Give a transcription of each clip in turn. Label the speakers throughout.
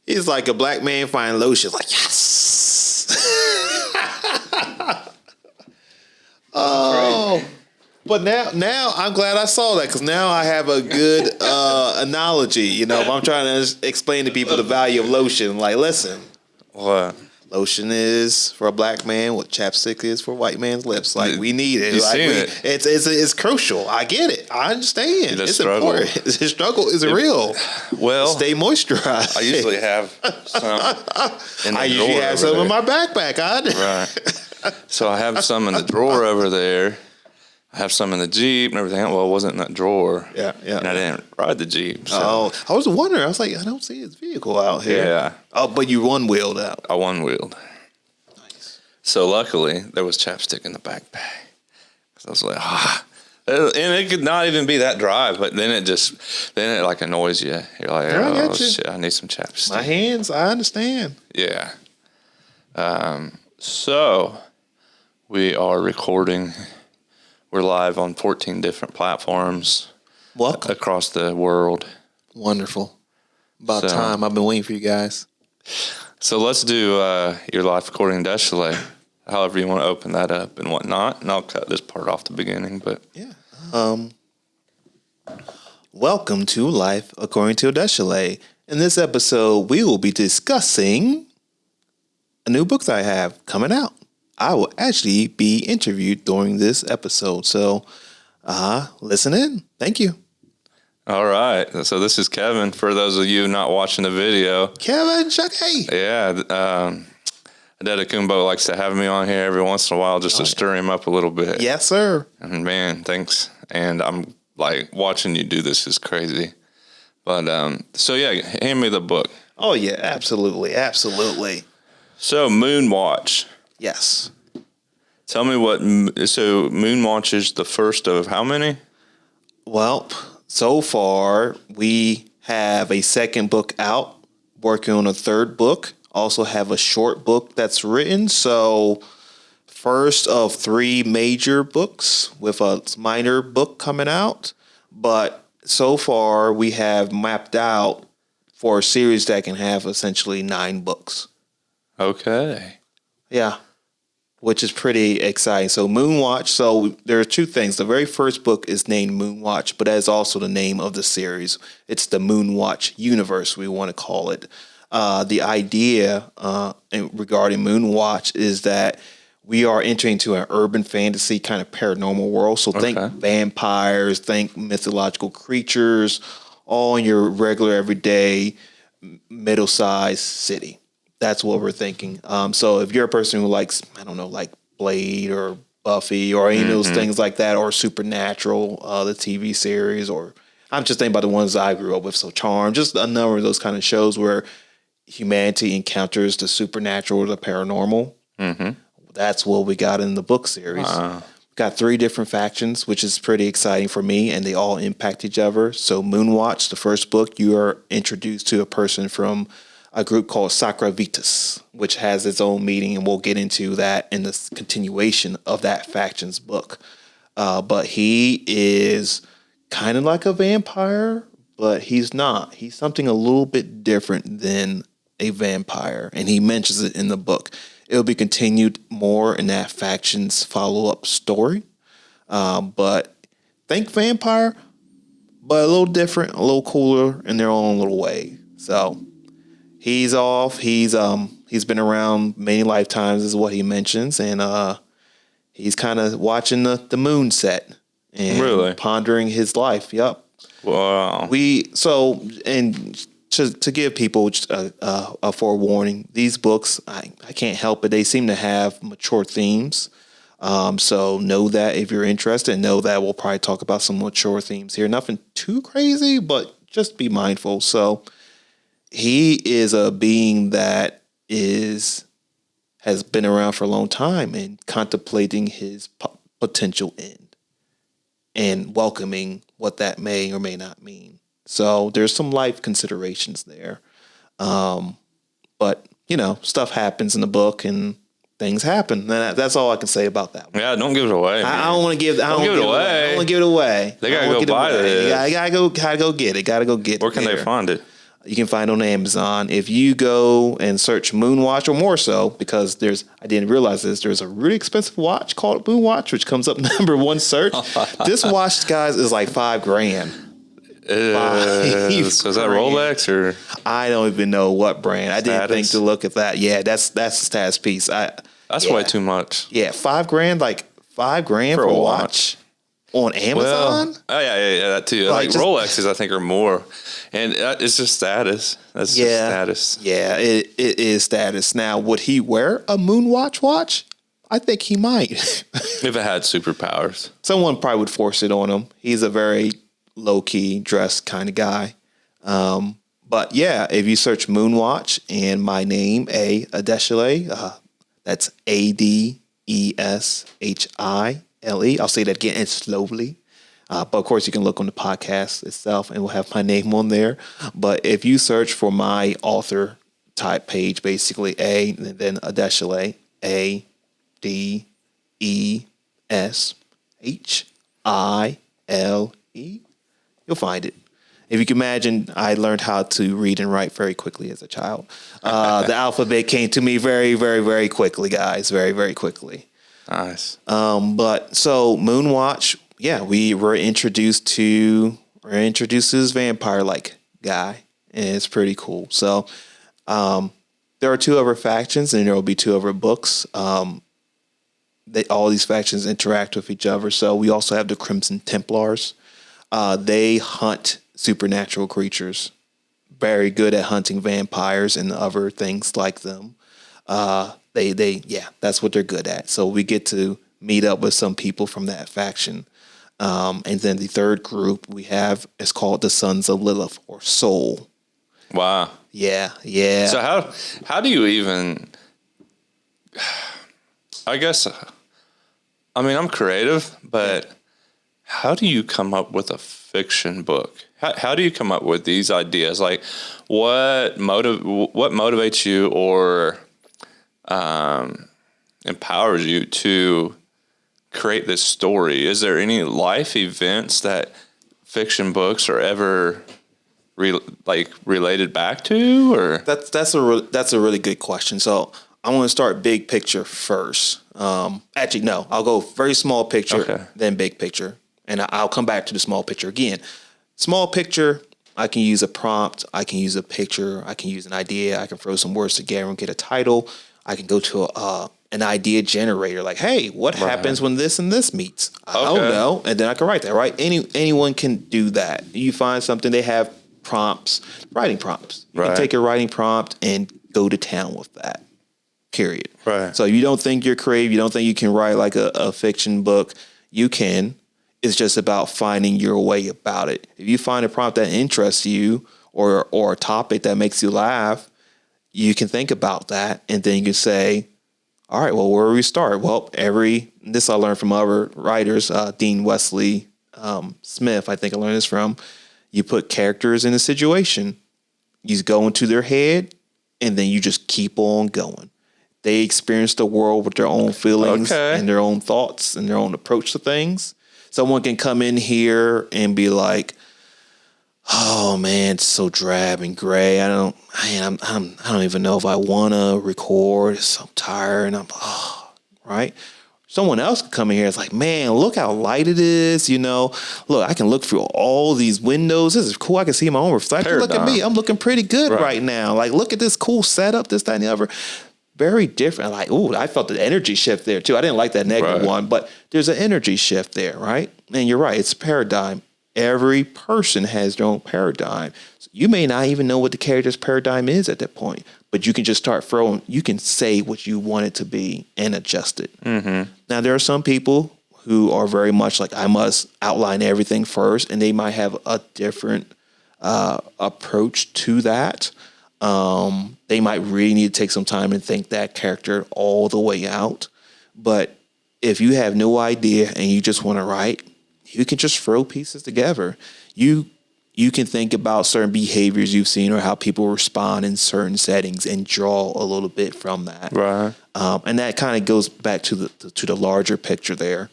Speaker 1: He's like a black man finding lotion. Like, yes. Oh. But now I'm glad I saw that because now I have a good analogy. You know, if I'm trying to explain to people the value of lotion, like, listen.
Speaker 2: What?
Speaker 1: Lotion is for a black man what chapstick is for a white man's lips. Like, we need it.
Speaker 2: You
Speaker 1: like,
Speaker 2: seen it.
Speaker 1: It's crucial. I get it. I understand. It's
Speaker 2: struggle.
Speaker 1: important. The struggle is real.
Speaker 2: Well,
Speaker 1: stay moisturized.
Speaker 2: I usually have some in the
Speaker 1: I usually have some in my backpack.
Speaker 2: Right. So I have some in the drawer over there. I have some in the Jeep and everything. Well, it wasn't in that drawer.
Speaker 1: Yeah.
Speaker 2: And I didn't ride the Jeep. So.
Speaker 1: Oh, I was wondering. I was like, I don't see his vehicle out here.
Speaker 2: Yeah.
Speaker 1: Oh, but you one-wheeled out.
Speaker 2: I one-wheeled.
Speaker 1: Nice.
Speaker 2: So luckily, there was chapstick in the backpack. So I was like, And it could not even be that dry, but then it like annoys you. You're like, oh, shit, I need some chapstick.
Speaker 1: My hands, I understand.
Speaker 2: Yeah. So we are recording. We're live on 14 different platforms.
Speaker 1: Welcome.
Speaker 2: Across the world.
Speaker 1: Wonderful. About time. I've been waiting for you guys.
Speaker 2: So let's do your live recording, Adeshile. However you want to open that up and whatnot. And I'll cut this part off the beginning, but
Speaker 1: yeah. Welcome to Life According to Adeshile. In this episode, we will be discussing a new book that I have coming out. I will actually be interviewed during this episode. So, listen in. Thank you.
Speaker 2: All right. So this is Kevin. For those of you not watching the video.
Speaker 1: Kevin, Chucky.
Speaker 2: Yeah. Adetokunbo likes to have me on here every once in a while just to stir him up a little bit.
Speaker 1: Yes, sir.
Speaker 2: And man, thanks. And I'm like, watching you do this is crazy. But, so yeah, hand me the book.
Speaker 1: Oh, yeah. Absolutely. Absolutely.
Speaker 2: So Moonwatch.
Speaker 1: Yes.
Speaker 2: Tell me so Moonwatch is the first of how many?
Speaker 1: Well, so far we have a second book out, working on a third book, also have a short book that's written. So first of 3 major books with a minor book coming out. But so far we have mapped out for a series that can have essentially 9 books.
Speaker 2: Okay.
Speaker 1: Yeah. Which is pretty exciting. So Moonwatch, so there are 2 things. The very first book is named Moonwatch, but that is also the name of the series. It's the Moonwatch universe, we want to call it. The idea regarding Moonwatch is that we are entering into an urban fantasy kind of paranormal world. So think vampires, think mythological creatures, all in your regular, everyday, middle-sized city. That's what we're thinking. So if you're a person who likes, I don't know, like Blade or Buffy or any of those things like that, or Supernatural, the TV series, or I'm just thinking about the ones I grew up with, so Charmed, just a number of those kind of shows where humanity encounters the supernatural or the paranormal. Mm-hmm. That's what we got in the book series. Got 3 different factions, which is pretty exciting for me, and they all impact each other. So Moonwatch, the first book, you are introduced to a person from a group called Sakravitas, which has its own meaning, and we'll get into that in the continuation of that faction's book. But he is kind of like a vampire, but he's not. He's something a little bit different than a vampire, and he mentions it in the book. It'll be continued more in that faction's follow-up story. But think vampire, but a little different, a little cooler in their own little way. So he's off. He's been around many lifetimes, is what he mentions, and he's kind of watching the moon set and pondering his life. Yep.
Speaker 2: Wow.
Speaker 1: To give people a forewarning, these books, I can't help it. They seem to have mature themes. So know that if you're interested, know that we'll probably talk about some mature themes here. Nothing too crazy, but just be mindful. So he is a being that has been around for a long time and contemplating his potential end and welcoming what that may or may not mean. So there's some life considerations there. But, stuff happens in the book and things happen. And that's all I can say about that one.
Speaker 2: Yeah, don't give it away.
Speaker 1: I don't want to give. I don't
Speaker 2: give it away.
Speaker 1: I don't want to give it away.
Speaker 2: They gotta go buy it.
Speaker 1: Gotta go get it. Gotta go get it.
Speaker 2: Where can they find it?
Speaker 1: You can find it on Amazon. If you go and search Moonwatch, or more so, because I didn't realize this, there's a really expensive watch called Moonwatch, which comes up number one search. This watch, guys, is like $5,000.
Speaker 2: So is that Rolex or?
Speaker 1: I don't even know what brand. I didn't think to look at that. Yeah, that's the status piece.
Speaker 2: That's way too much.
Speaker 1: Yeah, $5,000, like $5,000 for a watch on Amazon.
Speaker 2: Well, yeah, that too. Like Rolexes, I think, are more, and it's just status. That's just status.
Speaker 1: Yeah, it is status. Now, would he wear a Moonwatch watch? I think he might.
Speaker 2: If it had superpowers,
Speaker 1: someone probably would force it on him. He's a very low key dressed kind of guy. But yeah, if you search Moonwatch and my name, Adeshile, that's Adeshile. I'll say that again and slowly. But of course, you can look on the podcast itself and we'll have my name on there. But if you search for my author type page, basically and then Adeshile, Adeshile, you'll find it. If you can imagine, I learned how to read and write very quickly as a child. The alphabet came to me very, very, very quickly, guys. Very, very quickly.
Speaker 2: Nice.
Speaker 1: But so Moonwatch, yeah, we were introduced to this vampire-like guy, and it's pretty cool. So there are 2 other factions, and there will be 2 other books. All these factions interact with each other. So we also have the Crimson Templars. They hunt supernatural creatures, very good at hunting vampires and other things like them. That's what they're good at. So we get to meet up with some people from that faction. And then the third group we have is called the Sons of Lilith, or Soul.
Speaker 2: Wow.
Speaker 1: Yeah.
Speaker 2: So how do you even, I guess, I mean, I'm creative, but how do you come up with a fiction book? How do you come up with these ideas? Like, what motivates you or empowers you to create this story? Is there any life events that fiction books are ever related back to? Or
Speaker 1: that's a really good question. So I want to start big picture first. Actually, no, I'll go very small picture, then big picture. And I'll come back to the small picture again. Small picture, I can use a prompt. I can use a picture. I can use an idea. I can throw some words together and get a title. I can go to an idea generator. Like, hey, what happens when this and this meets? I don't know. And then I can write that, right? Anyone can do that. You find something, they have prompts, writing prompts. You can take your writing prompt and go to town with that. Period.
Speaker 2: Right.
Speaker 1: So you don't think you're creative. You don't think you can write like a fiction book. You can. It's just about finding your way about it. If you find a prompt that interests you or a topic that makes you laugh, you can think about that. And then you can say, all right, well, where do we start? Well, this I learned from other writers, Dean Wesley Smith, I think I learned this from. You put characters in a situation, you go into their head, and then you just keep on going. They experience the world with their own feelings and their own thoughts and their own approach to things. Someone can come in here and be like, "Oh man, it's so drab and gray. I don't even know if I want to record. I'm so tired." And right. Someone else could come in here. It's like, "Man, look how light it is. Look, I can look through all these windows. This is cool. I can see my own reflection. Look at me. I'm looking pretty good right now. Like, look at this cool setup. This, that, and the other." Very different. Like, I felt the energy shift there too. I didn't like that negative one, but there's an energy shift there, right? And you're right. It's a paradigm. Every person has their own paradigm. So you may not even know what the character's paradigm is at that point, but you can just start throwing. You can say what you want it to be and adjust it. Mm-hmm. Now, there are some people who are very much like, I must outline everything first, and they might have a different approach to that. They might really need to take some time and think that character all the way out. But if you have no idea and you just want to write, you can just throw pieces together. You you can think about certain behaviors you've seen or how people respond in certain settings and draw a little bit from that.
Speaker 2: Right.
Speaker 1: And that kind of goes back to the larger picture there.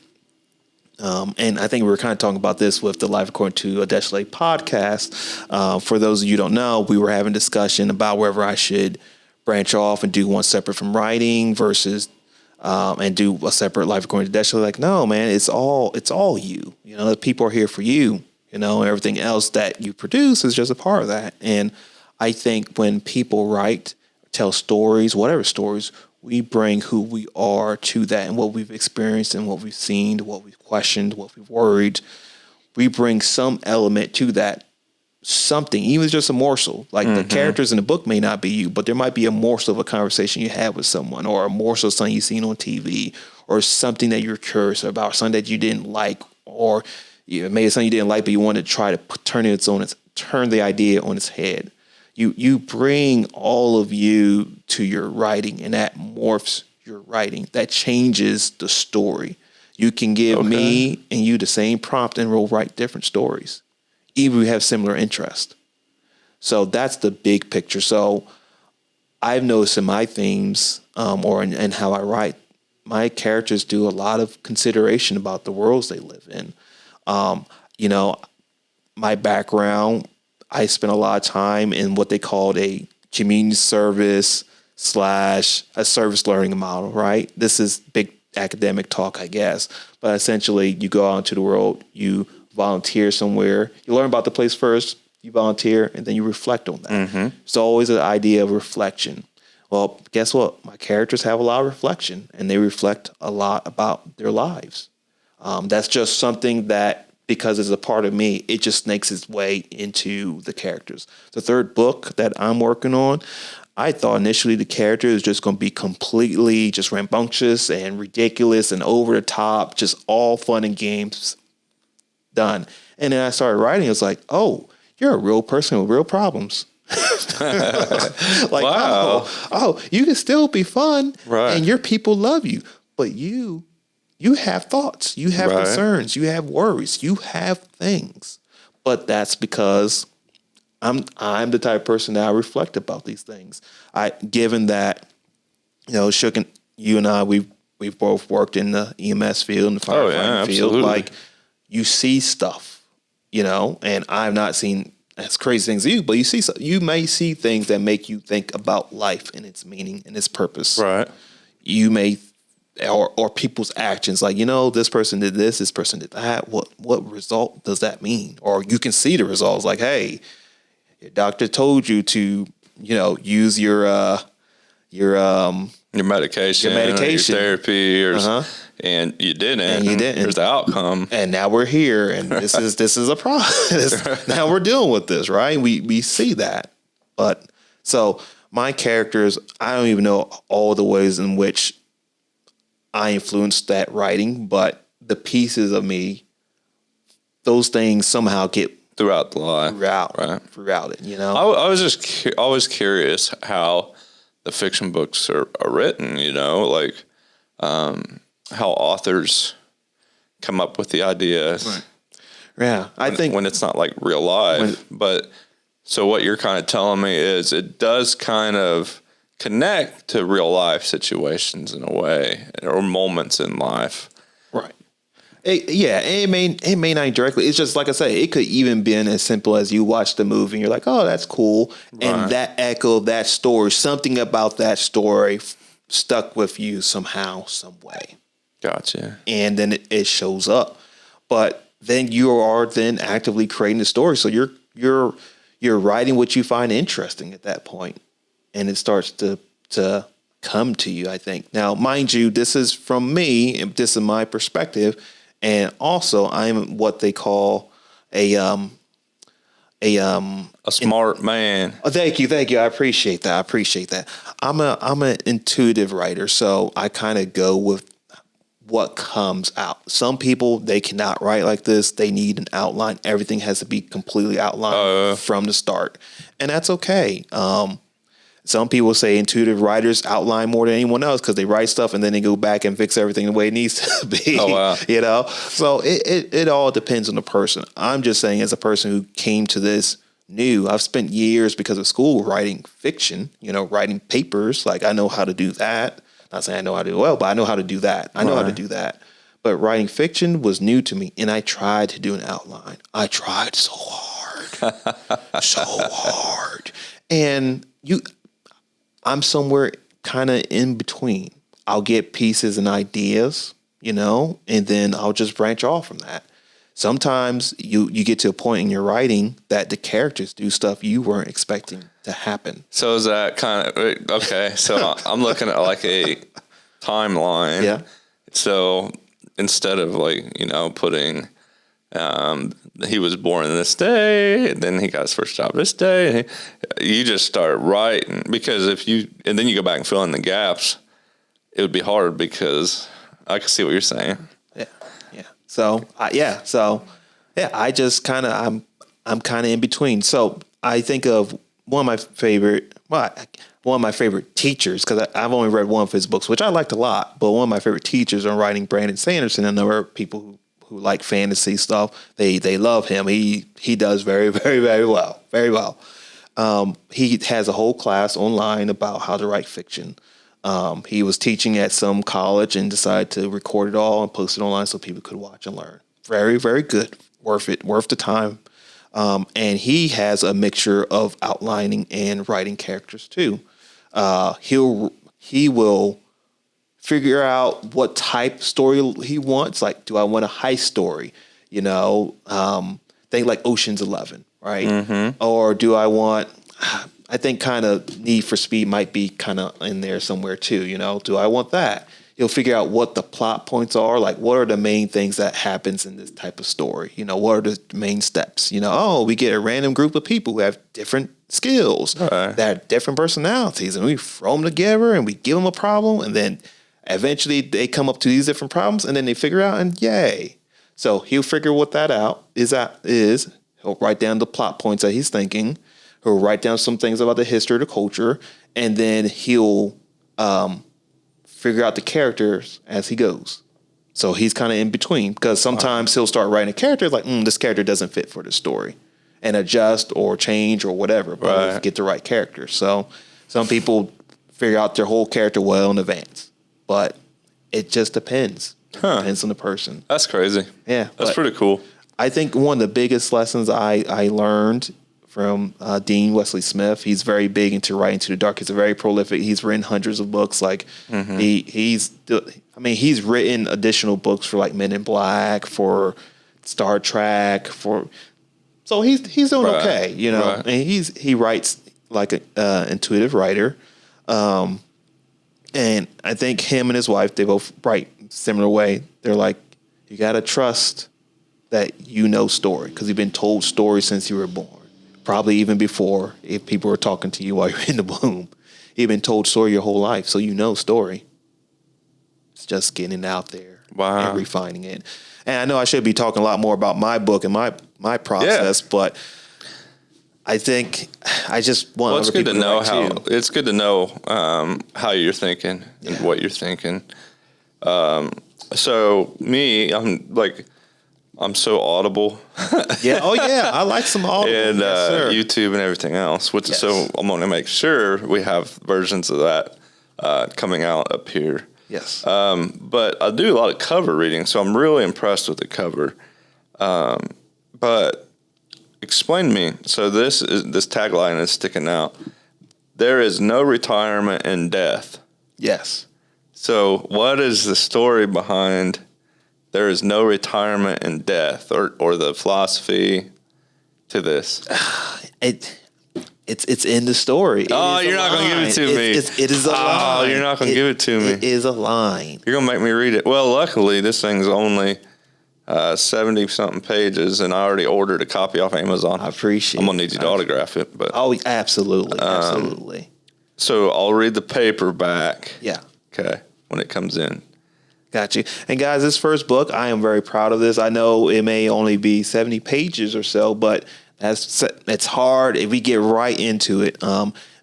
Speaker 1: And I think we were kind of talking about this with the Life According to Adeshile podcast. For those of you who don't know, we were having discussion about whether I should branch off and do one separate from writing versus and do a separate Life According to Adeshile. Like, no, man, it's all you. You know, the people are here for you. You know, everything else that you produce is just a part of that. And I think when people write, tell stories, whatever stories, we bring who we are to that and what we've experienced and what we've seen, what we've questioned, what we've worried. We bring some element to that, something, even just a morsel. Like the characters in the book may not be you, but there might be a morsel of a conversation you had with someone, or a morsel of something you've seen on TV, or something that you're curious about, something that you didn't like, or maybe something you didn't like, but you wanted to try to turn the idea on its head. You bring all of you to your writing, and that morphs your writing. That changes the story. You can give me and you the same prompt, and we'll write different stories, even if we have similar interest. So that's the big picture. So I've noticed in my themes, or in how I write, my characters do a lot of consideration about the worlds they live in. My background, I spent a lot of time in what they called a community service / a service learning model, right? This is big academic talk, I guess. But essentially, you go out into the world, you volunteer somewhere, you learn about the place first, you volunteer, and then you reflect on that. Mm-hmm. It's always an idea of reflection. Well, guess what? My characters have a lot of reflection, and they reflect a lot about their lives. That's just something that, because it's a part of me, it just snakes its way into the characters. The third book that I'm working on, I thought initially the character is just going to be completely just rambunctious and ridiculous and over the top, just all fun and games, done. And then I started writing. It was like, oh, you're a real person with real problems. Like,
Speaker 2: wow.
Speaker 1: Oh, you can still be fun,
Speaker 2: right,
Speaker 1: and your people love you, but you have thoughts, you have
Speaker 2: right,
Speaker 1: concerns, you have worries, you have things. But that's because I'm the type of person that I reflect about these things. Given that, Shook and you and I, we've both worked in the EMS field and the firefighting field. Like, you see stuff, and I've not seen as crazy things as you, but you may see things that make you think about life and its meaning and its purpose.
Speaker 2: Right.
Speaker 1: You may, or people's actions, like, this person did this person did that. What result does that mean? Or you can see the results, like, hey, your doctor told you to, use your medication, or your therapy,
Speaker 2: and you didn't. Here's the outcome.
Speaker 1: And now we're here, and this is a process. Now we're dealing with this, right? We see that. But so my characters, I don't even know all the ways in which I influenced that writing, but the pieces of me, those things somehow get
Speaker 2: throughout the line,
Speaker 1: throughout it.
Speaker 2: I was just always curious how the fiction books are written. Like how authors come up with the ideas.
Speaker 1: Right. Yeah, I think
Speaker 2: when it's not like real life. But so what you're kind of telling me is it does kind of connect to real life situations in a way, or moments in life.
Speaker 1: Right. It may not directly. It's just, like I say, it could even been as simple as you watch the movie and you're like, oh, that's cool. Right. And that echo of that story, something about that story stuck with you somehow, some way.
Speaker 2: Gotcha.
Speaker 1: And then it shows up. But then you are then actively creating the story. So you're writing what you find interesting at that point. And it starts to come to you, I think. Now, mind you, this is from me, this is my perspective, and also I'm what they call a
Speaker 2: smart man.
Speaker 1: Oh, thank you. I appreciate that. I'm an intuitive writer, so I kind of go with what comes out. Some people, they cannot write like this. They need an outline. Everything has to be completely outlined from the start, and that's okay. Some people say intuitive writers outline more than anyone else because they write stuff and then they go back and fix everything the way it needs to be.
Speaker 2: Oh, wow.
Speaker 1: You know, so it all depends on the person. I'm just saying, as a person who came to this new, I've spent years because of school writing fiction, writing papers. Like, I know how to do that. Not saying I know how to do it well, but I know how to do that. I know how to do that. But writing fiction was new to me, and I tried to do an outline. I tried so hard, so hard. And I'm somewhere kind of in between. I'll get pieces and ideas, and then I'll just branch off from that. Sometimes you get to a point in your writing that the characters do stuff you weren't expecting to happen.
Speaker 2: So is that kind of, okay, so I'm looking at like a timeline.
Speaker 1: Yeah.
Speaker 2: So instead of putting, he was born this day, and then he got his first job this day, you just start writing, because and then you go back and fill in the gaps, it would be hard, because I can see what you're saying.
Speaker 1: Yeah. So I just kind of, I'm kind of in between. So I think of one of my favorite teachers, because I've only read one of his books, which I liked a lot, but one of my favorite teachers on writing, Brandon Sanderson. And there are people who like fantasy stuff. They love him. He does very, very, very well. Very well. He has a whole class online about how to write fiction. He was teaching at some college and decided to record it all and post it online so people could watch and learn. Very, very good. Worth the time. And he has a mixture of outlining and writing characters too. He will figure out what type story he wants. Like, do I want a heist story? Think like Ocean's 11, right? Mm-hmm. Or do I want? I think kind of Need for Speed might be kind of in there somewhere too. Do I want that? He'll figure out what the plot points are. Like, what are the main things that happens in this type of story? What are the main steps? We get a random group of people who have different skills, that have different personalities, and we throw them together and we give them a problem, and then eventually they come up to these different problems, and then they figure out, and yay. So he'll figure what that out is. He'll write down the plot points that he's thinking. He'll write down some things about the history of the culture, and then he'll figure out the characters as he goes. So he's kind of in between, because sometimes he'll start writing a character like, this character doesn't fit for the story, and adjust or change or whatever, but he'll get the right character. So some people figure out their whole character well in advance, but it just depends. It depends on the person.
Speaker 2: That's crazy.
Speaker 1: Yeah.
Speaker 2: That's pretty cool.
Speaker 1: I think one of the biggest lessons I learned from Dean Wesley Smith. He's very big into writing to the dark. He's a very prolific. He's written hundreds of books. Like he's written additional books for like Men in Black, for Star Trek, so he's doing okay, And he writes like an intuitive writer, and I think him and his wife, they both write similar way. They're like, you gotta trust that story, because you've been told stories since you were born. Probably even before, if people were talking to you while you're in the womb. You've been told story your whole life, so story. It's just getting it out there and refining it. And I know I should be talking a lot more about my book and my process, but I think I just want
Speaker 2: it's good to know it's good to know how you're thinking and what you're thinking. So me, I'm so audible.
Speaker 1: Yeah. Oh, yeah. I like some audible.
Speaker 2: And YouTube and everything else. So I'm going to make sure we have versions of that coming out up here.
Speaker 1: Yes.
Speaker 2: But I do a lot of cover reading, so I'm really impressed with the cover. But explain to me. So this tagline is sticking out. There is no retirement in death.
Speaker 1: Yes. So
Speaker 2: what is the story behind there is no retirement in death, or the philosophy to this?
Speaker 1: It's in the story.
Speaker 2: You're not going to give it to me.
Speaker 1: It is a line.
Speaker 2: You're not going to give it to me.
Speaker 1: It is a line.
Speaker 2: You're going to make me read it. Well, luckily, this thing's only 70-something pages, and I already ordered a copy off Amazon.
Speaker 1: I appreciate it.
Speaker 2: I'm going to need you to autograph it. But
Speaker 1: absolutely. Absolutely.
Speaker 2: So I'll read the paperback.
Speaker 1: Yeah.
Speaker 2: Okay, when it comes in.
Speaker 1: Got you. And guys, this first book, I am very proud of this. I know it may only be 70 pages or so, but it's hard if we get right into it.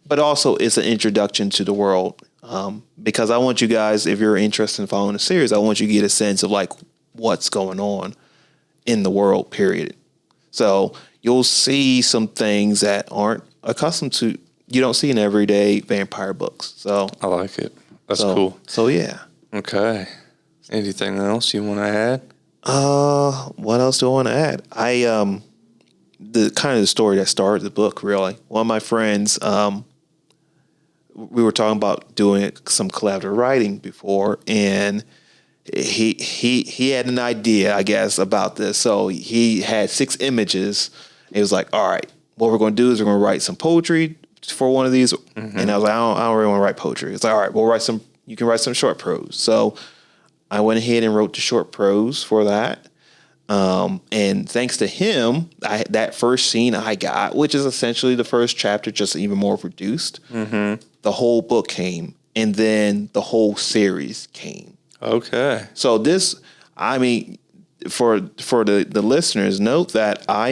Speaker 1: but also it's an introduction to the world. Because I want you guys, if you're interested in following the series, I want you to get a sense of like what's going on in the world, period. So you'll see some things that aren't accustomed to, you don't see in everyday vampire books. So
Speaker 2: I like it. That's cool.
Speaker 1: So yeah.
Speaker 2: Okay. Anything else you want to add?
Speaker 1: What else do I want to add? The kind of the story that started the book, really. One of my friends, we were talking about doing some collaborative writing before, and he had an idea, I guess, about this. So he had 6 images. He was like, all right, what we're going to do is we're going to write some poetry for one of these. Mm-hmm. And I was like, I don't really want to write poetry. It's like, all right, you can write some short prose. So I went ahead and wrote the short prose for that. And thanks to him, that first scene I got, which is essentially the first chapter, just even more reduced, the whole book came, and then the whole series came.
Speaker 2: Okay.
Speaker 1: So this, I mean, for the listeners, note that I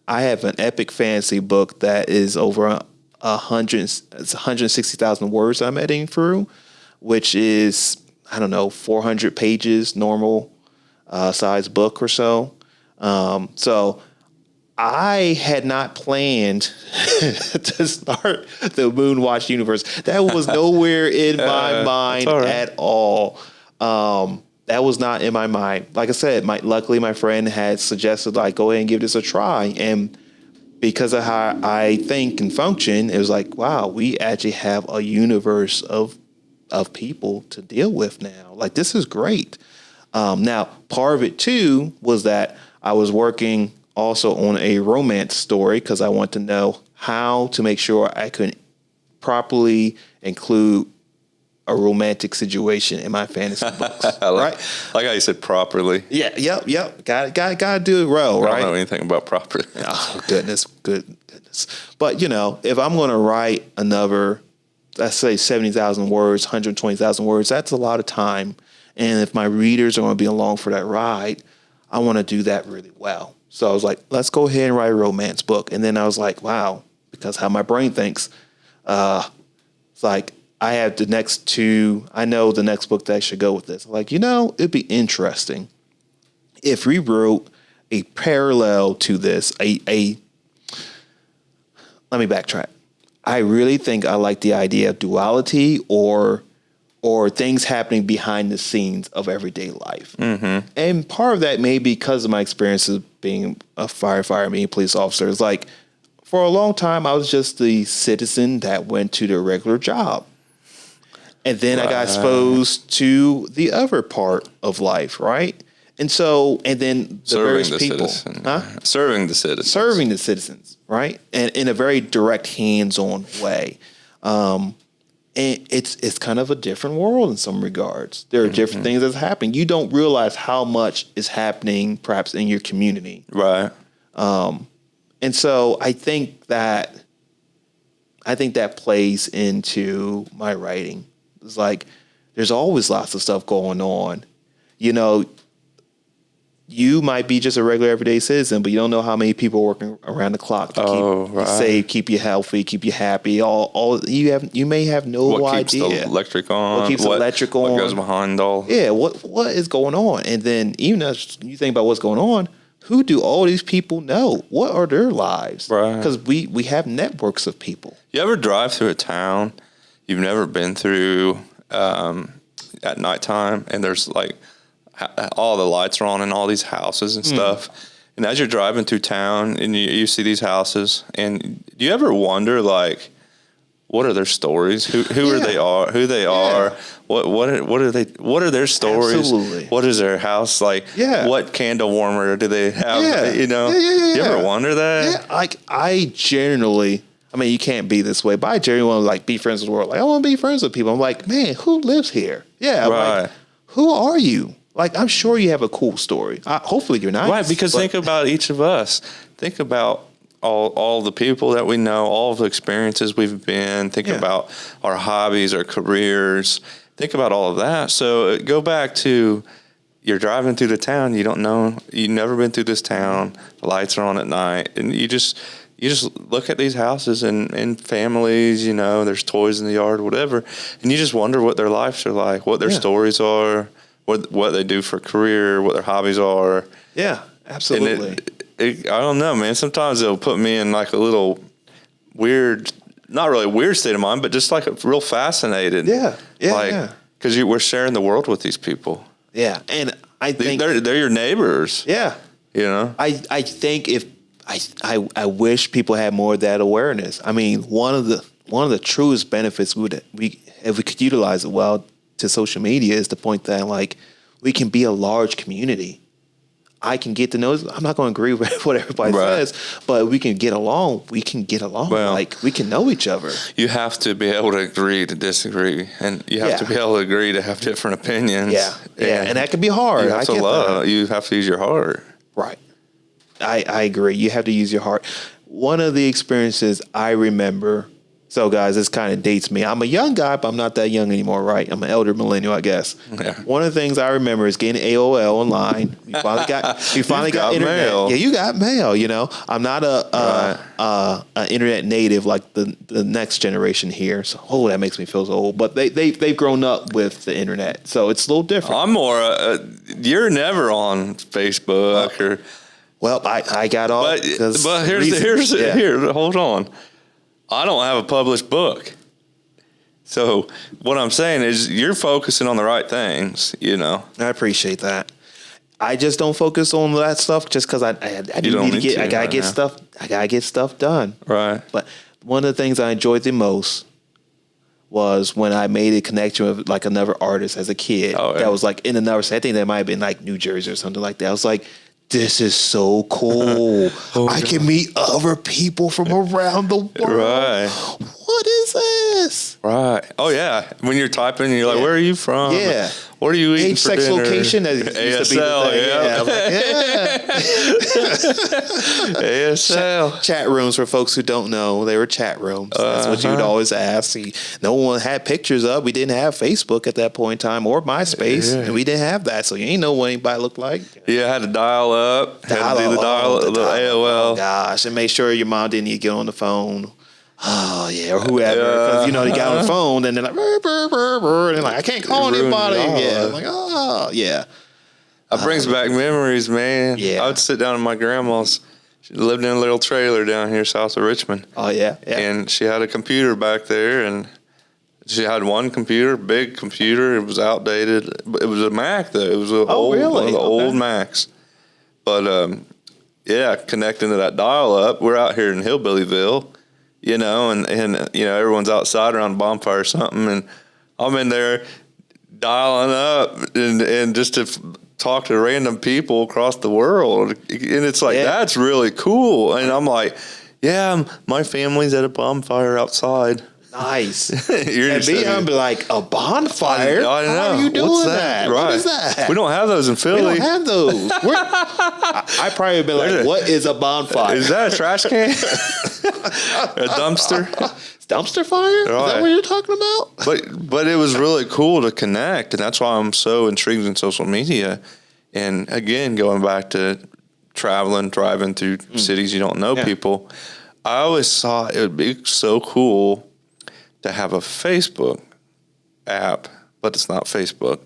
Speaker 1: have an epic fantasy book that is over 160,000 words I'm editing through, which is, I don't know, 400 pages normal size book or so. So I had not planned to start the Moonwatch universe. That was nowhere in my mind at all. That was not in my mind. Like I said, luckily my friend had suggested, like, go ahead and give this a try. And because of how I think and function, it was like, wow, we actually have a universe of people to deal with now. Like, this is great. Now, part of it, too, was that I was working also on a romance story because I want to know how to make sure I could properly include a romantic situation in my fantasy books. Right?
Speaker 2: Like how you said properly.
Speaker 1: Yeah, yep. Got to do it well, right?
Speaker 2: I don't know anything about properly.
Speaker 1: Oh, goodness. But, if I'm going to write another, let's say 70,000 words, 120,000 words, that's a lot of time. And if my readers are going to be along for that ride, I want to do that really well. So I was like, let's go ahead and write a romance book. And then I was like, wow, because how my brain thinks, it's like I have the next 2. I know the next book that should go with this. Like, it'd be interesting if we wrote a parallel to this. Let me backtrack. I really think I like the idea of duality or things happening behind the scenes of everyday life. Mm-hmm. And part of that may be because of my experiences being a firefighter, being a police officer. It's like, for a long time, I was just the citizen that went to their regular job. And then I got exposed to the other part of life, right? And then the various people.
Speaker 2: Serving the citizens.
Speaker 1: Serving the citizens, right? And in a very direct, hands-on way. And it's kind of a different world in some regards. There are different things that's happening. You don't realize how much is happening perhaps in your community.
Speaker 2: Right.
Speaker 1: And so I think that plays into my writing. It's like there's always lots of stuff going on. You might be just a regular everyday citizen, but you don't know how many people are working around the clock to keep you safe, keep you healthy, keep you happy. All you may have no idea.
Speaker 2: What keeps the electric on?
Speaker 1: What keeps the electric on?
Speaker 2: What goes behind all?
Speaker 1: Yeah, what is going on? And then even as you think about what's going on, who do all these people know? What are their lives?
Speaker 2: Right.
Speaker 1: Because we have networks of people.
Speaker 2: You ever drive through a town you've never been through at nighttime, and there's like all the lights are on in all these houses and stuff. And as you're driving through town and you see these houses, and do you ever wonder, like, what are their stories? Who are they are? Who they are? What are they? What are their stories?
Speaker 1: Absolutely.
Speaker 2: What is their house like?
Speaker 1: Yeah.
Speaker 2: What candle warmer do they have?
Speaker 1: Yeah.
Speaker 2: You ever wonder that?
Speaker 1: Yeah. Like I generally. I mean, you can't be this way, but I genuinely want to like be friends with the world. Like I want to be friends with people. I'm like, man, who lives here? Yeah.
Speaker 2: Right.
Speaker 1: Like, who are you? Like, I'm sure you have a cool story. Hopefully you're nice.
Speaker 2: Right, because think about each of us. Think about all the people that we know, all the experiences we've been. Think about our hobbies, our careers. Think about all of that. So go back to you're driving through the town. You don't know. You've never been through this town. The lights are on at night. And you you just look at these houses and families, there's toys in the yard, whatever. And you just wonder what their lives are like, what their stories are, what they do for a career, what their hobbies are.
Speaker 1: Yeah, absolutely.
Speaker 2: And I don't know, man. Sometimes it'll put me in like a little weird, not really a weird state of mind, but just like a real fascinated.
Speaker 1: Yeah. Yeah.
Speaker 2: Because we're sharing the world with these people.
Speaker 1: Yeah. And I think
Speaker 2: they're your neighbors.
Speaker 1: Yeah. I think if I wish people had more of that awareness. I mean, one of the truest benefits if we could utilize it well to social media is the point that like we can be a large community. I can get to know. I'm not going to agree with what everybody says, but we can get along. Well, like we can know each other.
Speaker 2: You have to be able to agree to disagree, and you have to be able to agree to have different opinions.
Speaker 1: Yeah, and that can be hard.
Speaker 2: You have to love. You have to use your heart.
Speaker 1: Right. I agree. You have to use your heart. One of the experiences I remember. So, guys, this kind of dates me. I'm a young guy, but I'm not that young anymore, right? I'm an elder millennial, I guess. Yeah. One of the things I remember is getting AOL online. We finally got internet. Mail. Yeah, you got mail. I'm not a internet native like the next generation here. So, that makes me feel so old. But they've grown up with the internet, so it's a little different.
Speaker 2: I'm more. You're never on Facebook or.
Speaker 1: Well, I got off.
Speaker 2: But here. Hold on. I don't have a published book. So what I'm saying is you're focusing on the right things, I
Speaker 1: appreciate that. I just don't focus on that stuff just because I gotta get stuff done.
Speaker 2: Right.
Speaker 1: But one of the things I enjoyed the most was when I made a connection with like another artist as a kid. Oh, yeah. That was like in another state. I think that might have been like New Jersey or something like that. I was like, this is so cool. I can meet other people from around the world.
Speaker 2: Right.
Speaker 1: What is this?
Speaker 2: Right. Oh, yeah. When you're typing, you're like, where are you from?
Speaker 1: Yeah.
Speaker 2: What are you eating
Speaker 1: age,
Speaker 2: for
Speaker 1: sex,
Speaker 2: dinner?
Speaker 1: location.
Speaker 2: ASL, ASL.
Speaker 1: Chat rooms, for folks who don't know, they were chat rooms. That's what you would always ask. No one had pictures of. We didn't have Facebook at that point in time or MySpace, and we didn't have that. So you ain't know what anybody looked like.
Speaker 2: Yeah, I had to dial up. Had to do the AOL.
Speaker 1: Oh, gosh. And make sure your mom didn't need to get on the phone. Oh, yeah, or whoever. Because, they got on the phone and they're like, burr, burr, burr, burr, and they're like, I can't call anybody. Yeah. I'm like, oh, yeah.
Speaker 2: That brings back memories, man.
Speaker 1: Yeah.
Speaker 2: I would sit down at my grandma's. She lived in a little trailer down here south of Richmond.
Speaker 1: Oh, yeah.
Speaker 2: And she had a computer back there, and she had one computer, big computer. It was outdated. It was a Mac, though. It was one of the old Macs. But, connecting to that dial-up. We're out here in Hillbillyville. And everyone's outside around a bonfire or something, and I'm in there dialing up and just to talk to random people across the world, and it's like that's really cool. And I'm like, my family's at a bonfire outside.
Speaker 1: Nice. I'm like, a bonfire? I know. How are you doing that?
Speaker 2: Right.
Speaker 1: What is that?
Speaker 2: We don't have those in Philly.
Speaker 1: We don't have those. I probably would be like, what is a bonfire?
Speaker 2: Is that a trash can? A dumpster?
Speaker 1: Dumpster fire? Right. Is that what you're talking about?
Speaker 2: But it was really cool to connect, and that's why I'm so intrigued in social media. And again, going back to driving through cities you don't know people, I always thought it would be so cool to have a Facebook app, but it's not Facebook,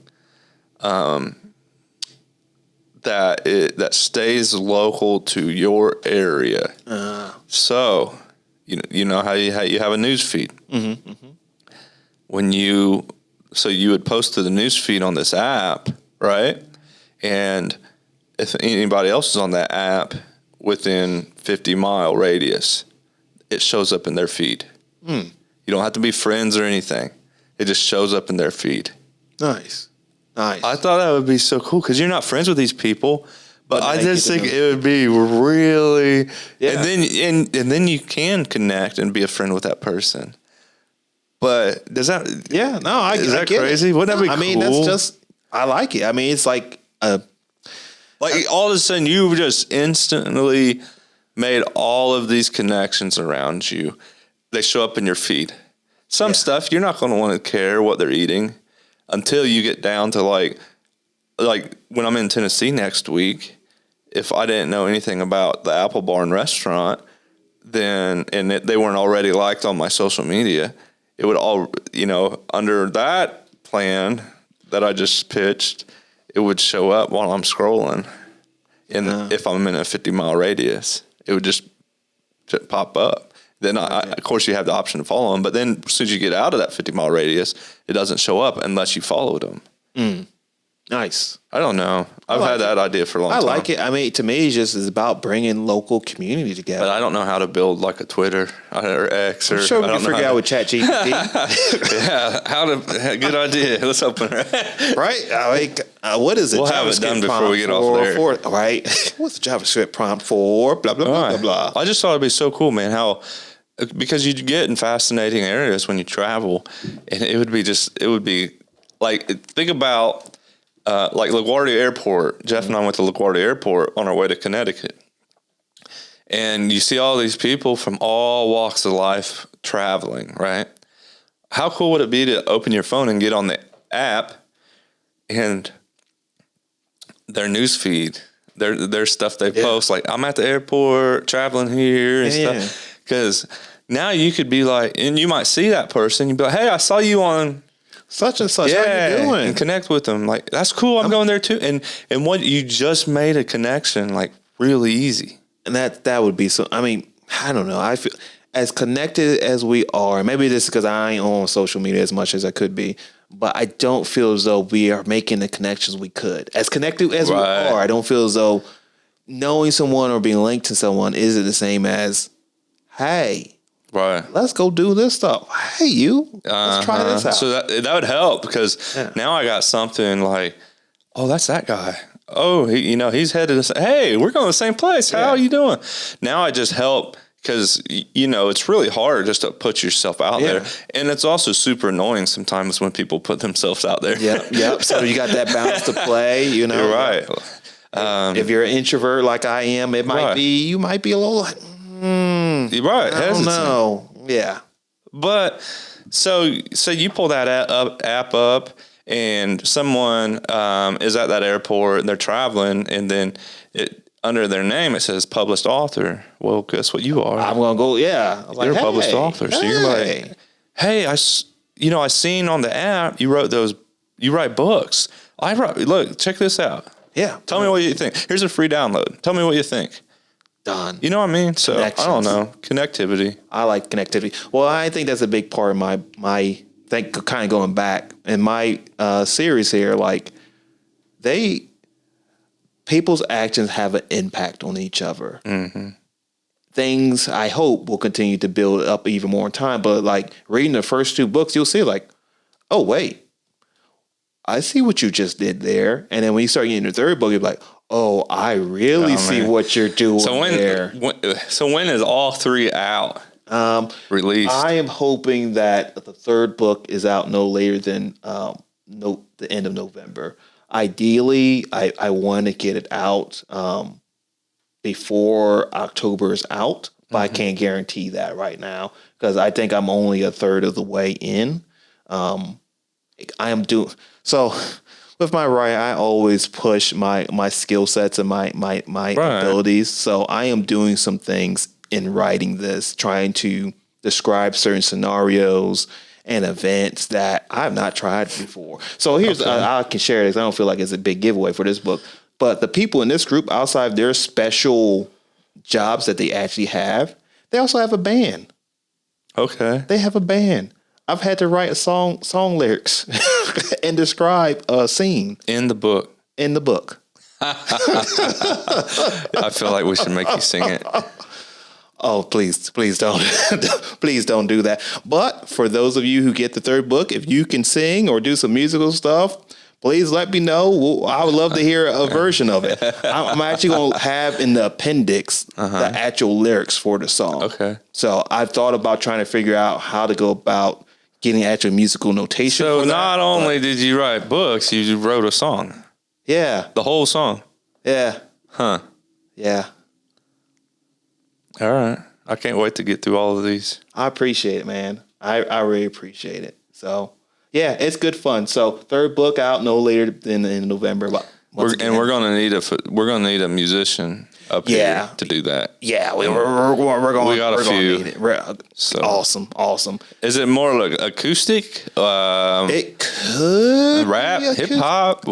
Speaker 2: that stays local to your area. So, you know how you have a news feed. Mm-hmm, mm-hmm. You would post to the news feed on this app, right? And if anybody else is on that app within 50-mile radius, it shows up in their feed. You don't have to be friends or anything. It just shows up in their feed.
Speaker 1: Nice.
Speaker 2: I thought that would be so cool because you're not friends with these people, but I just think it would be really. Yeah. And then you can connect and be a friend with that person. But does that?
Speaker 1: Yeah. No,
Speaker 2: is that crazy? Wouldn't that be cool?
Speaker 1: I mean, that's just. I like it. I mean, it's like
Speaker 2: all of a sudden you just instantly made all of these connections around you. They show up in your feed. Some stuff you're not going to want to care what they're eating until you get down to like when I'm in Tennessee next week. If I didn't know anything about the Apple Barn restaurant, then they weren't already liked on my social media, it would all, under that plan that I just pitched, it would show up while I'm scrolling. And if I'm in a 50-mile radius, it would just pop up. Then, of course, you have the option to follow them. But then as soon as you get out of that 50-mile radius, it doesn't show up unless you followed them.
Speaker 1: Nice.
Speaker 2: I don't know. I've had that idea for a long time.
Speaker 1: I like it. I mean, to me, it's about bringing local community together.
Speaker 2: But I don't know how to build like a Twitter or X.
Speaker 1: I'm sure we can figure out with ChatGPT.
Speaker 2: Yeah, good idea. Let's open it.
Speaker 1: Right? What is it?
Speaker 2: We'll have it done before we get off there.
Speaker 1: Right? What's the JavaScript prompt for? Blah, blah, blah, blah, blah.
Speaker 2: I just thought it'd be so cool, man, because you get in fascinating areas when you travel, and it would be like, think about like LaGuardia Airport. Jeff and I went to LaGuardia Airport on our way to Connecticut. And you see all these people from all walks of life traveling, right? How cool would it be to open your phone and get on the app and their news feed, their stuff they post, like, I'm at the airport, traveling here and stuff. Because now you could be like, and you might see that person, you'd be like, hey, I saw you on
Speaker 1: such and such. How you doing?
Speaker 2: And connect with them. Like, that's cool. I'm going there too. And what you just made a connection, like, really easy.
Speaker 1: And that would be so. I mean, I don't know. I feel as connected as we are. Maybe this is because I ain't on social media as much as I could be, but I don't feel as though we are making the connections we could. As connected as we are, I don't feel as though knowing someone or being linked to someone isn't the same as, hey.
Speaker 2: Right.
Speaker 1: Let's go do this stuff. Hey, you. Let's try this out.
Speaker 2: So that would help because now I got something like, oh, that's that guy. Oh, he's headed to, hey, we're going to the same place. How are you doing? Now I just help because, it's really hard just to put yourself out there. And it's also super annoying sometimes when people put themselves out there.
Speaker 1: Yep. So you got that balance to play,
Speaker 2: You're right.
Speaker 1: If you're an introvert like I am, you might be a little like,
Speaker 2: You're right.
Speaker 1: I don't know. Yeah.
Speaker 2: But so you pull that app up and someone is at that airport and they're traveling and then under their name it says published author. Well, guess what you are?
Speaker 1: I'm going to go,
Speaker 2: You're a published author. So you're like, hey, I seen on the app you write books. Look, check this out.
Speaker 1: Yeah.
Speaker 2: Tell me what you think. Here's a free download. Tell me what you think.
Speaker 1: Done.
Speaker 2: You know what I mean? So I don't know. Connectivity.
Speaker 1: I like connectivity. Well, I think that's a big part of my think kind of going back in my series here. Like people's actions have an impact on each other. Mm-hmm. Things I hope will continue to build up even more in time. But like reading the first two books, you'll see like, oh wait, I see what you just did there. And then when you start getting the third book, you're like, oh, I really see what you're doing there.
Speaker 2: So when is all three out? Released?
Speaker 1: I am hoping that the third book is out no later than the end of November. Ideally, I want to get it out before October is out, but I can't guarantee that right now because I think I'm only a third of the way in. I am doing so. With my writing, I always push my skill sets and my abilities. So I am doing some things in writing this, trying to describe certain scenarios and events that I've not tried before. So here's, I can share this. I don't feel like it's a big giveaway for this book, but the people in this group, outside of their special jobs that they actually have, they also have a band.
Speaker 2: Okay.
Speaker 1: They have a band. I've had to write song lyrics and describe a scene
Speaker 2: in the book.
Speaker 1: I
Speaker 2: feel like we should make you sing it.
Speaker 1: Oh, please don't. Please don't do that. But for those of you who get the third book, if you can sing or do some musical stuff, please let me know. I would love to hear a version of it. I'm actually going to have in the appendix the actual lyrics for the song.
Speaker 2: Okay.
Speaker 1: So I've thought about trying to figure out how to go about getting actual musical notation.
Speaker 2: So not only did you write books, you wrote a song.
Speaker 1: Yeah.
Speaker 2: The whole song.
Speaker 1: Yeah.
Speaker 2: Huh.
Speaker 1: Yeah.
Speaker 2: All right. I can't wait to get through all of these.
Speaker 1: I appreciate it, man. I really appreciate it. So yeah, it's good fun. So third book out no later than in November.
Speaker 2: We're gonna need a musician. up
Speaker 1: Yeah.
Speaker 2: here to do that.
Speaker 1: Yeah, we're going.
Speaker 2: We got a few.
Speaker 1: Need it.
Speaker 2: So
Speaker 1: Awesome.
Speaker 2: is it more like acoustic?
Speaker 1: It could
Speaker 2: Rap,
Speaker 1: be acoustic.
Speaker 2: hip hop.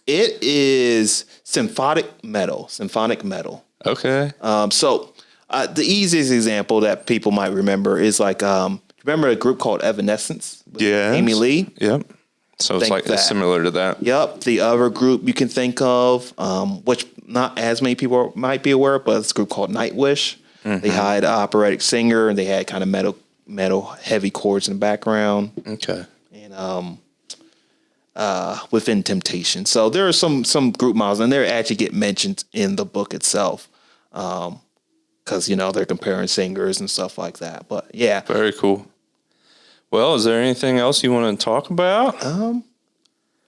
Speaker 1: It is symphonic metal.
Speaker 2: Okay.
Speaker 1: So the easiest example that people might remember is like, remember a group called Evanescence? With
Speaker 2: Yeah.
Speaker 1: Amy Lee?
Speaker 2: Yep. So it's
Speaker 1: Think
Speaker 2: like
Speaker 1: that.
Speaker 2: it's similar to that.
Speaker 1: Yep. The other group you can think of, which not as many people might be aware of, but it's a group called Nightwish. They had an operatic singer, and they had kind of metal heavy chords in the background.
Speaker 2: Okay.
Speaker 1: And Within Temptation. So there are some group models, and they actually get mentioned in the book itself. Because, they're comparing singers and stuff like that. But yeah.
Speaker 2: Very cool. Well, is there anything else you want to talk about?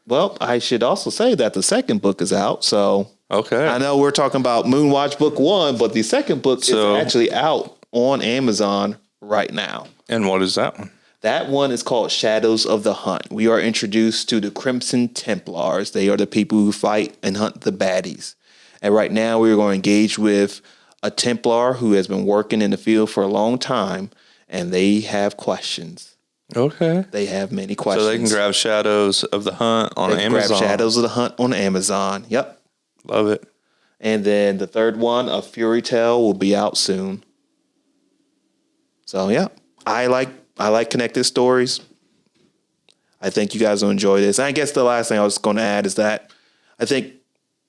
Speaker 1: Well, I should also say that the second book is out. So
Speaker 2: Okay.
Speaker 1: I know we're talking about Moonwatch Book 1, but the second book is actually out on Amazon right now.
Speaker 2: And what is that one?
Speaker 1: That one is called Shadows of the Hunt. We are introduced to the Crimson Templars. They are the people who fight and hunt the baddies. And right now we're going to engage with a Templar who has been working in the field for a long time, and they have questions.
Speaker 2: Okay.
Speaker 1: They have many questions.
Speaker 2: So they can grab Shadows of the Hunt on Amazon.
Speaker 1: Grab Shadows of the Hunt on Amazon. Yep.
Speaker 2: Love it.
Speaker 1: And then the third one, A Fury Tale, will be out soon. So yeah, I like connected stories. I think you guys will enjoy this. And I guess the last thing I was going to add is that I think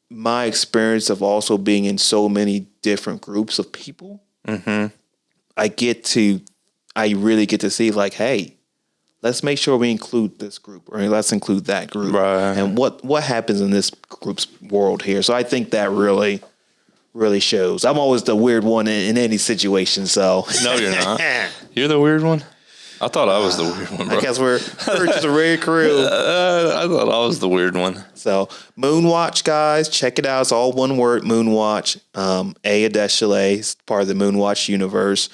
Speaker 1: my experience of also being in so many different groups of people, I really get to see like, hey, let's make sure we include this group, or let's include that group,
Speaker 2: right?
Speaker 1: And what happens in this group's world here. So I think that really shows. I'm always the weird one in any situation. So
Speaker 2: no, you're not. You're the weird one. I thought I was the weird one, bro.
Speaker 1: I guess we're just a weird crew.
Speaker 2: I thought I was the weird one.
Speaker 1: So Moonwatch, guys, check it out. It's all one word, Moonwatch. Adeshile is part of the Moonwatch universe.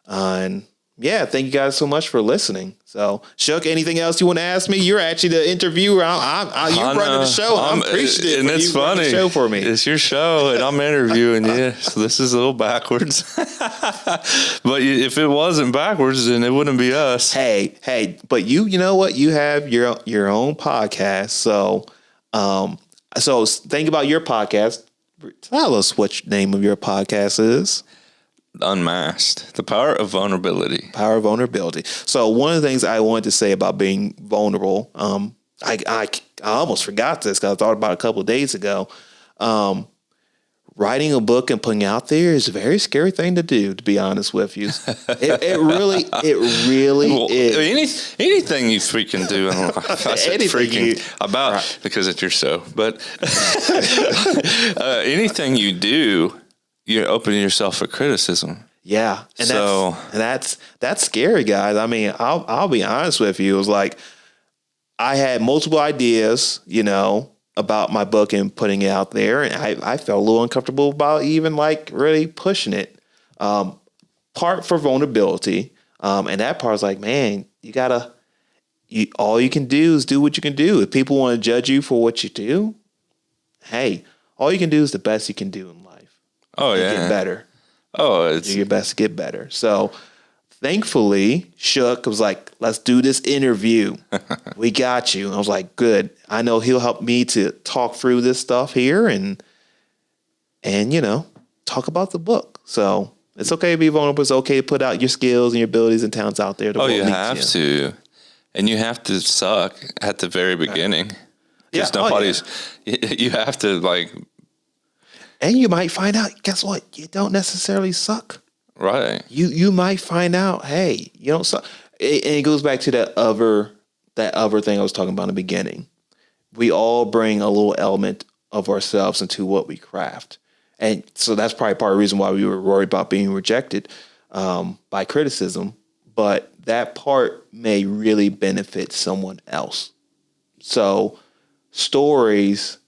Speaker 1: And yeah, thank you guys so much for listening. So, Shook, anything else you want to ask me? You're actually the interviewer. You're running the show. I'm appreciative.
Speaker 2: And it's funny.
Speaker 1: The show for me.
Speaker 2: It's your show, and I'm interviewing you. So this is a little backwards. But if it wasn't backwards, then it wouldn't be us.
Speaker 1: Hey, but you know what? You have your own podcast. So think about your podcast. Tell us what the name of your podcast is.
Speaker 2: Unmasked. The power of vulnerability.
Speaker 1: Power of vulnerability. So one of the things I wanted to say about being vulnerable, I almost forgot this because I thought about it a couple of days ago. Writing a book and putting it out there is a very scary thing to do, to be honest with you. It really is.
Speaker 2: Anything you freaking do in life. I said freaking because it's your show. But anything you do, you're opening yourself for criticism.
Speaker 1: Yeah. And that's scary, guys. I mean, I'll be honest with you. It was like, I had multiple ideas, about my book and putting it out there. And I felt a little uncomfortable about even like really pushing it. Part for vulnerability. And that part is like, man, all you can do is do what you can do. If people want to judge you for what you do, hey, all you can do is the best you can do in life.
Speaker 2: Oh, yeah.
Speaker 1: Get better.
Speaker 2: Oh,
Speaker 1: do your best to get better. So thankfully, Shook was like, let's do this interview. We got you. I was like, good. I know he'll help me to talk through this stuff here and talk about the book. So it's okay to be vulnerable. It's okay to put out your skills and your abilities and talents out there.
Speaker 2: You have to. And you have to suck at the very beginning.
Speaker 1: Yeah.
Speaker 2: You have to like.
Speaker 1: And you might find out, guess what? You don't necessarily suck.
Speaker 2: Right.
Speaker 1: You might find out, hey, you don't suck. And it goes back to that other thing I was talking about in the beginning. We all bring a little element of ourselves into what we craft. And so that's probably part of the reason why we were worried about being rejected by criticism. But that part may really benefit someone else. So stories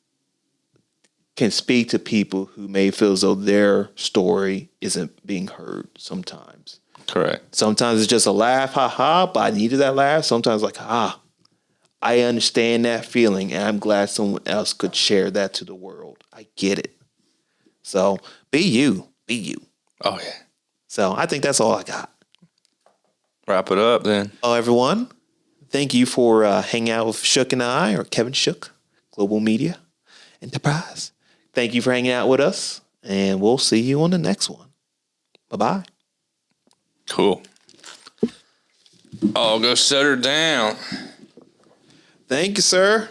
Speaker 1: can speak to people who may feel as though their story isn't being heard sometimes.
Speaker 2: Correct.
Speaker 1: Sometimes it's just a laugh, but I needed that laugh. Sometimes like, I understand that feeling and I'm glad someone else could share that to the world. I get it. So be you. Be you.
Speaker 2: Oh, yeah.
Speaker 1: So I think that's all I got.
Speaker 2: Wrap it up then.
Speaker 1: Oh, everyone. Thank you for hanging out with Shook and I, or Kevin Shook, Global Media Enterprise. Thank you for hanging out with us, and we'll see you on the next one. Bye-bye.
Speaker 2: Cool. Oh, go set her down.
Speaker 1: Thank you, sir.